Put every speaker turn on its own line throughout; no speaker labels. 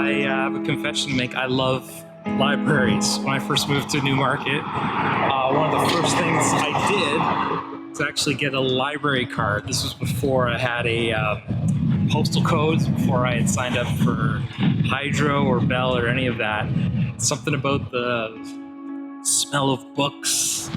I have a confession to make. I love libraries. When I first moved to Newmarket, one of the first things I did was actually get a library card. This was before I had a postal codes, before I had signed up for Hydro or Bell or any of that. Something about the smell of books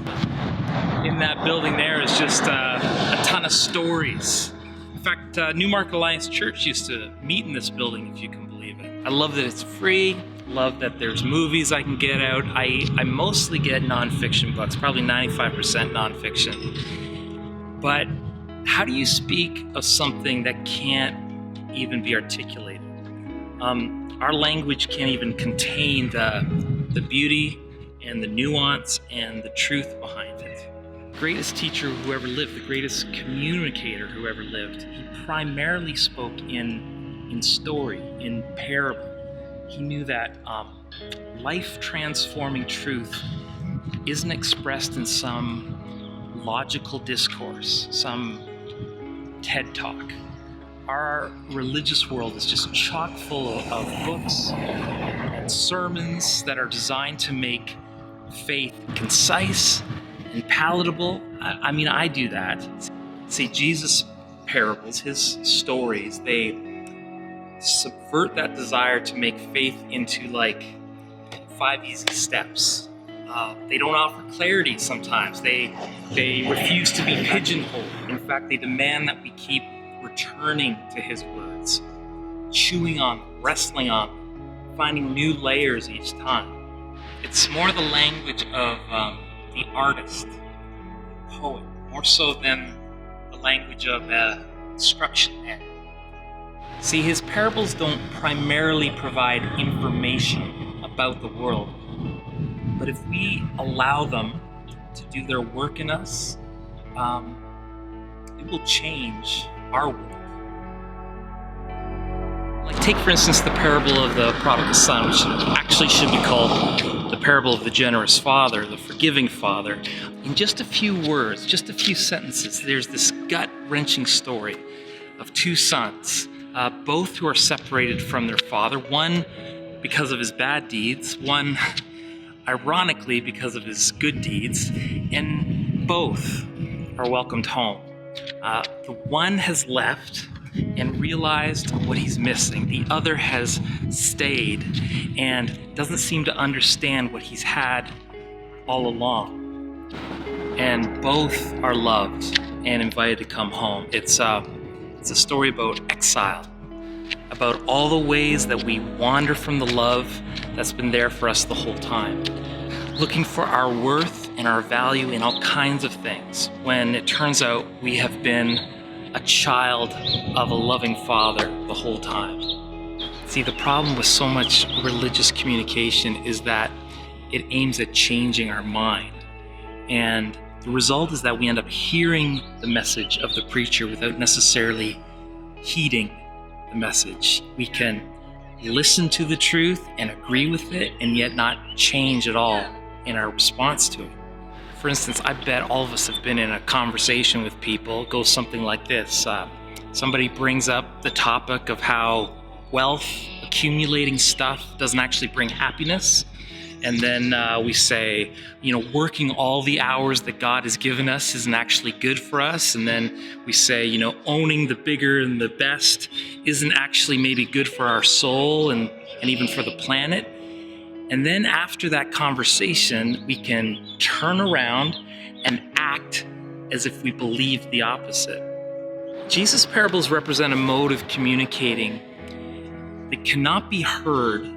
in that building there is just a ton of stories. In fact, Newmarket Alliance Church used to meet in this building, if you can believe it. I love that it's free. Love that there's movies I can get out. I mostly get nonfiction books, probably 95% nonfiction. But how do you speak of something that can't even be articulated? Our language can't even contain the beauty and the nuance and the truth behind it. The greatest teacher who ever lived, the greatest communicator who ever lived, he primarily spoke in story, in parable. He knew that life-transforming truth isn't expressed in some logical discourse, some TED Talk. Our religious world is just chock full of books and sermons that are designed to make faith concise and palatable. I do that. See, Jesus' parables, his stories, they subvert that desire to make faith into like 5 easy steps. They don't offer clarity sometimes. They refuse to be pigeonholed. In fact, they demand that we keep returning to his words, chewing on them, wrestling on them, finding new layers each time. It's more the language of the artist, the poet, more so than the language of instruction man. See, his parables don't primarily provide information about the world, but if we allow them to do their work in us, it will change our world. Like, take for instance the parable of the prodigal son, which actually should be called the parable of the generous father, the forgiving father. In just a few words, just a few sentences, there's this gut-wrenching story of two sons, both who are separated from their father, one because of his bad deeds, one ironically because of his good deeds, and both are welcomed home. The one has left and realized what he's missing. The other has stayed and doesn't seem to understand what he's had all along. And both are loved and invited to come home. It's a story about exile, about all the ways that we wander from the love that's been there for us the whole time, looking for our worth and our value in all kinds of things, when it turns out we have been a child of a loving father the whole time. See, the problem with so much religious communication is that it aims at changing our mind. And the result is that we end up hearing the message of the preacher without necessarily heeding the message. We can listen to the truth and agree with it and yet not change at all in our response to it. For instance, I bet all of us have been in a conversation with people. It goes something like this. Somebody brings up the topic of how wealth, accumulating stuff, doesn't actually bring happiness. And then we say, working all the hours that God has given us isn't actually good for us. And then we say, owning the bigger and the best isn't actually maybe good for our soul and even for the planet. And then after that conversation, we can turn around and act as if we believed the opposite. Jesus' parables represent a mode of communicating that cannot be heard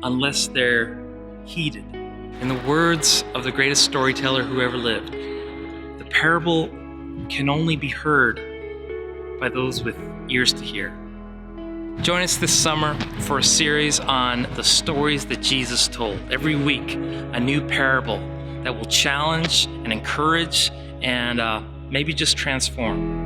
unless they're heeded. In the words of the greatest storyteller who ever lived, the parable can only be heard by those with ears to hear. Join us this summer for a series on the stories that Jesus told. Every week, a new parable that will challenge and encourage and maybe just transform.